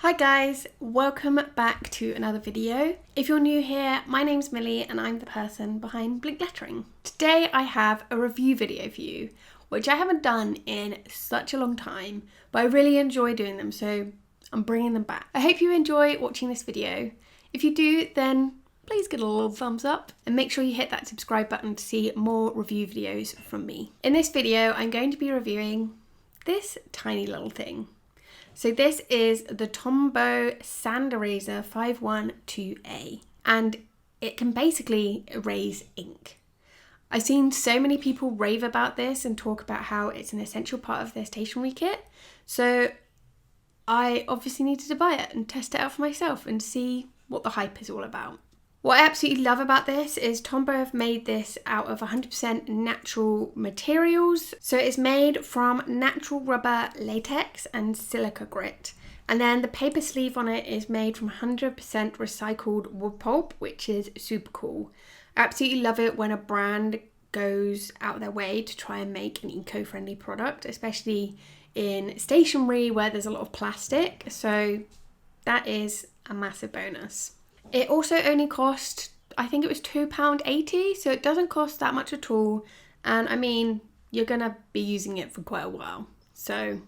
Hi guys, welcome back to another video. If you're new here, my name's Millie and I'm the person behind Blink Lettering. Today I have a review video for you, which I haven't done in such a long time, but I really enjoy doing them, so I'm bringing them back. I hope you enjoy watching this video. If you do, then please give it a little thumbs up and make sure you hit that subscribe button to see more review videos from me. In this video, I'm going to be reviewing this tiny little thing. So this is the Tombow Sand Eraser 512A, and it can basically erase ink. I've seen so many people rave about this and talk about how it's an essential part of their stationery kit, so I obviously needed to buy it and test it out for myself and see what the hype is all about. What I absolutely love about this is Tombow have made this out of 100% natural materials. So it's made from natural rubber, latex and silica grit. And then the paper sleeve on it is made from 100% recycled wood pulp, which is super cool. I absolutely love it when a brand goes out of their way to try and make an eco-friendly product, especially in stationery where there's a lot of plastic. So that is a massive bonus. It also only cost, I think it was £2.80, so it doesn't cost that much at all. And I mean, you're gonna be using it for quite a while, so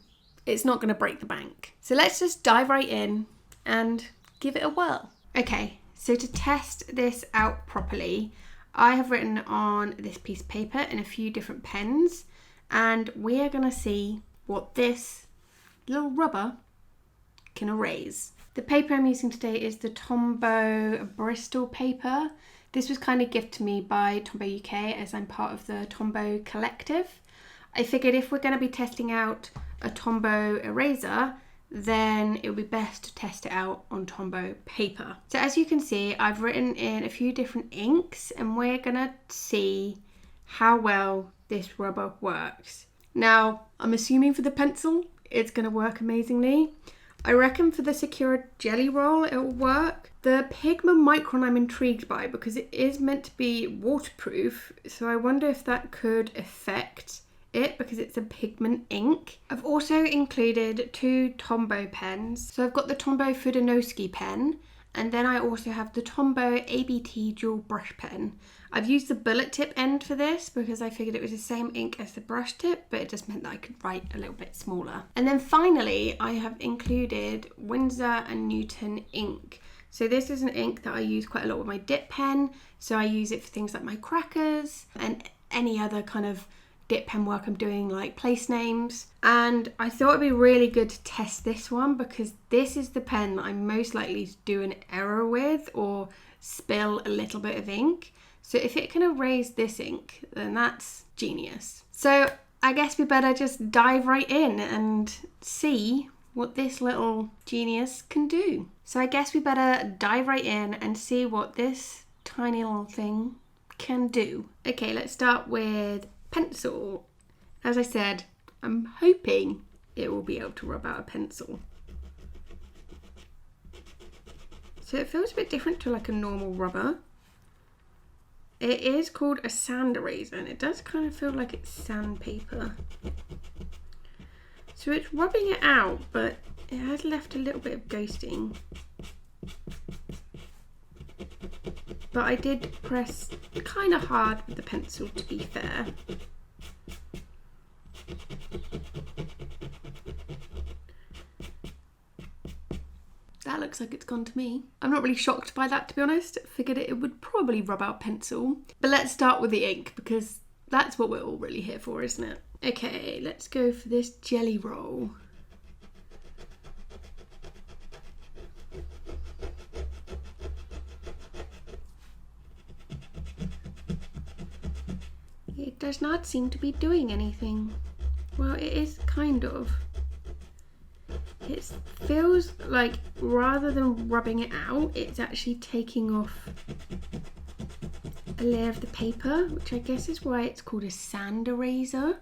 it's not gonna break the bank. So let's just dive right in and give it a whirl. Okay, so to test this out properly, I have written on this piece of paper in a few different pens, and we are gonna see what this little rubber can erase. The paper I'm using today is the Tombow Bristol paper. This was kind of gifted to me by Tombow UK as I'm part of the Tombow collective. I figured if we're going to be testing out a Tombow eraser, then it would be best to test it out on Tombow paper. So as you can see, I've written in a few different inks and we're going to see how well this rubber works. Now, I'm assuming for the pencil, it's going to work amazingly. I reckon for the Secura Jelly Roll it will work. The Pigment Micron I'm intrigued by because it is meant to be waterproof, so I wonder if that could affect it because it's a pigment ink. I've also included two Tombow pens. So I've got the Tombow Fudenoski pen, and then I also have the Tombow ABT dual brush pen. I've used the bullet tip end for this because I figured it was the same ink as the brush tip, but it just meant that I could write a little bit smaller. And then finally, I have included Winsor & Newton ink. So this is an ink that I use quite a lot with my dip pen. So I use it for things like my crackers and any other kind of dip pen work I'm doing, like place names. And I thought it'd be really good to test this one because this is the pen that I'm most likely to do an error with or spill a little bit of ink. So if it can erase this ink, then that's genius. So I guess we better just dive right in and see what this little genius can do. So I guess we better dive right in and see what this tiny little thing can do. Okay, let's start with pencil. As I said, I'm hoping it will be able to rub out a pencil. So it feels a bit different to like a normal rubber. It is called a sand eraser and it does kind of feel like it's sandpaper. So it's rubbing it out, but it has left a little bit of ghosting. But I did press kind of hard with the pencil, to be fair. That looks like it's gone to me. I'm not really shocked by that, to be honest. Figured it would probably rub out pencil. But let's start with the ink because that's what we're all really here for, isn't it? Okay, let's go for this jelly roll. It does not seem to be doing anything. Well, it is kind of. It feels like rather than rubbing it out, it's actually taking off a layer of the paper, which I guess is why it's called a sand eraser.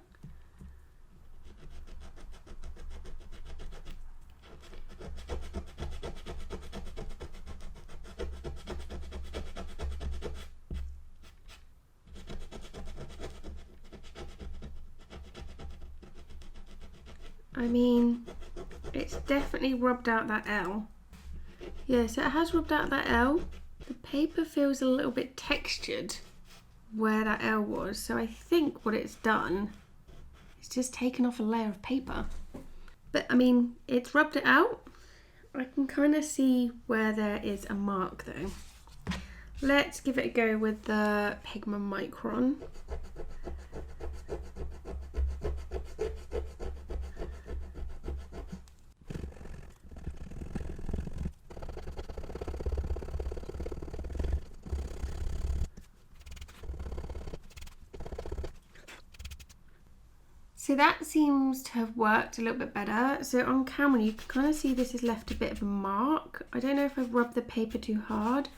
I mean, it's definitely rubbed out that L. Yeah, so it has rubbed out that L. The paper feels a little bit textured where that L was, so I think what it's done is just taken off a layer of paper. But I mean, it's rubbed it out. I can kind of see where there is a mark though. Let's give it a go with the Pigment Micron. So that seems to have worked a little bit better. So on camera you can kind of see this has left a bit of a mark. I don't know if I've rubbed the paper too hard.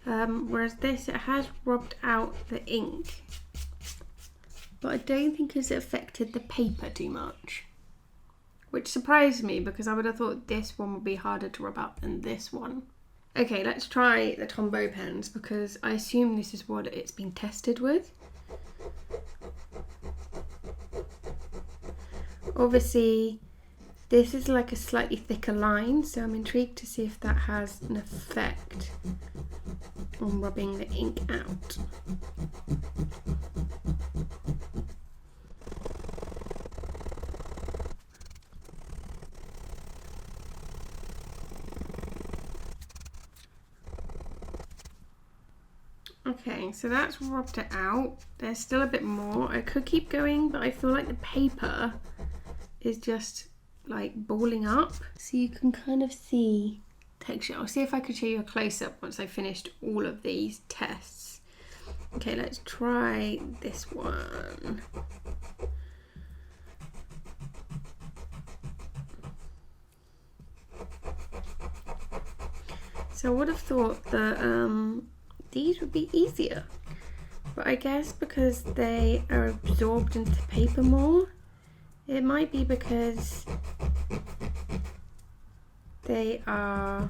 Whereas this, it has rubbed out the ink. But I don't think it's affected the paper too much. Which surprised me because I would have thought this one would be harder to rub out than this one. Okay, let's try the Tombow pens because I assume this is what it's been tested with. Obviously, this is like a slightly thicker line, so I'm intrigued to see if that has an effect on rubbing the ink out. Okay, so that's rubbed it out. There's still a bit more. I could keep going, but I feel like the paper is just like balling up. So you can kind of see texture. I'll see if I could show you a close-up once I finished all of these tests. Okay, let's try this one. So I would have thought that these would be easier, but I guess because they are absorbed into the paper more, it might be because they are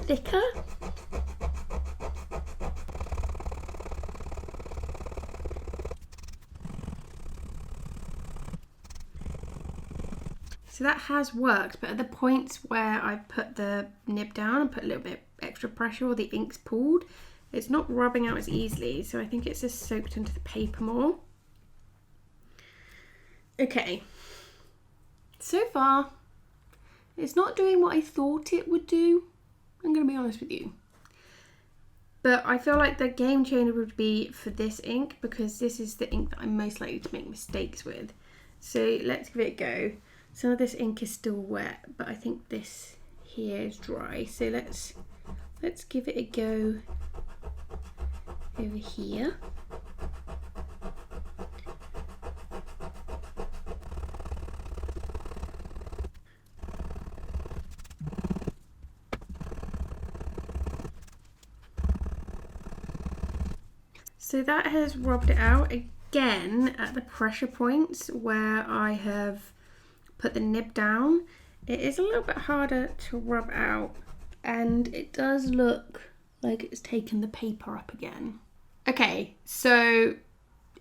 thicker. So that has worked, but at the points where I put the nib down and put a little bit extra pressure or the ink's pulled, it's not rubbing out as easily, so I think it's just soaked into the paper more. Okay, so far it's not doing what I thought it would do, I'm going to be honest with you. But I feel like the game changer would be for this ink because this is the ink that I'm most likely to make mistakes with. So let's give it a go. Some of this ink is still wet, but I think this here is dry. So let's give it a go over here. So that has rubbed it out again at the pressure points where I have put the nib down. It is a little bit harder to rub out and it does look like it's taken the paper up again. Okay, so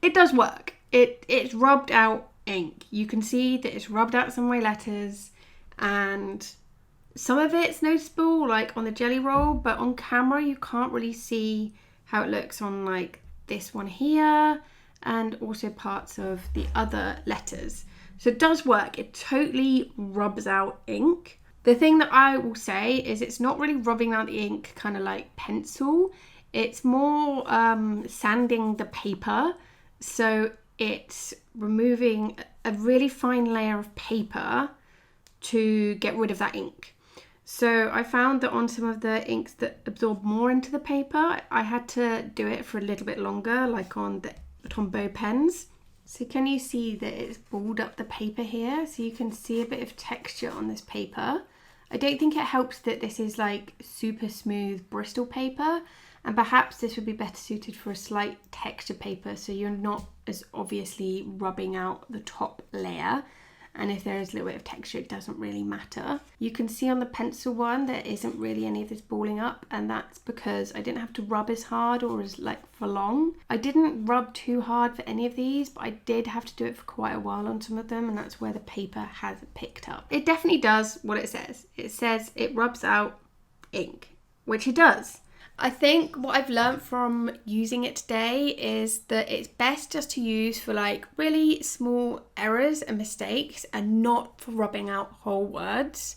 it does work. It's rubbed out ink. You can see that it's rubbed out some of my letters and some of it's noticeable like on the jelly roll, but on camera you can't really see how it looks on like this one here and also parts of the other letters. So it does work. It totally rubs out ink. The thing that I will say is it's not really rubbing out the ink kind of like pencil. It's more sanding the paper. So it's removing a really fine layer of paper to get rid of that ink. So I found that on some of the inks that absorb more into the paper, I had to do it for a little bit longer, like on the Tombow pens. So can you see that it's balled up the paper here? So you can see a bit of texture on this paper. I don't think it helps that this is like super smooth Bristol paper, and perhaps this would be better suited for a slight texture paper so you're not as obviously rubbing out the top layer. and if there is a little bit of texture, it doesn't really matter. You can see on the pencil one there isn't really any of this balling up, and that's because I didn't have to rub as hard or as for long. I didn't rub too hard for any of these, but I did have to do it for quite a while on some of them, and that's where the paper has picked up. It definitely does what it says. It says it rubs out ink, which it does. I think what I've learned from using it today is that it's best just to use for like really small errors and mistakes, and not for rubbing out whole words,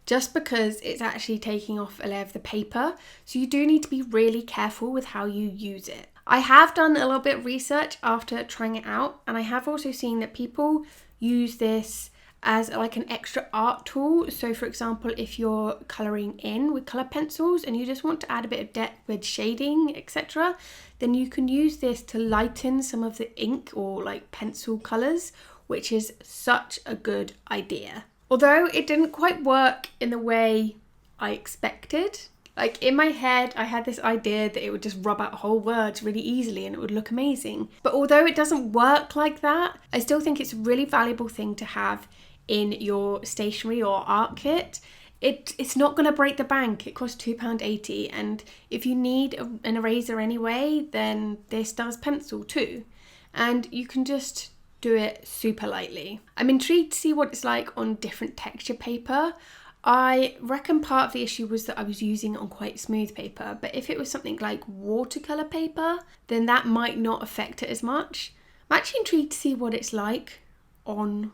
just because it's actually taking off a layer of the paper. So you do need to be really careful with how you use it. I have done a little bit of research after trying it out, and I have also seen that people use this as like an extra art tool. So for example, if you're colouring in with colour pencils and you just want to add a bit of depth with shading, etc., then you can use this to lighten some of the ink or like pencil colours, which is such a good idea. Although it didn't quite work in the way I expected. Like in my head, I had this idea that it would just rub out whole words really easily and it would look amazing. But although it doesn't work like that, I still think it's a really valuable thing to have in your stationery or art kit. It's not going to break the bank. It costs £2.80, and if you need an eraser anyway, then this does pencil too, and you can just do it super lightly. I'm intrigued to see what it's like on different texture paper. I reckon part of the issue was that I was using it on quite smooth paper, but if it was something like watercolour paper, then that might not affect it as much. I'm actually intrigued to see what it's like on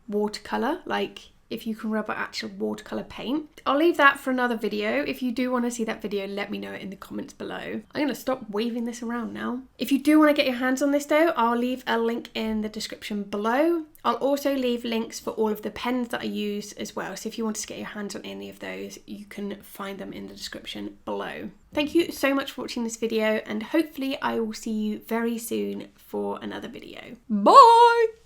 watercolour, like if you can rub out actual watercolour paint. I'll leave that for another video. If you do want to see that video, let me know in the comments below. I'm going to stop waving this around now. If you do want to get your hands on this though, I'll leave a link in the description below. I'll also leave links for all of the pens that I use as well, so if you want to get your hands on any of those, you can find them in the description below. Thank you so much for watching this video, and hopefully I will see you very soon for another video. Bye!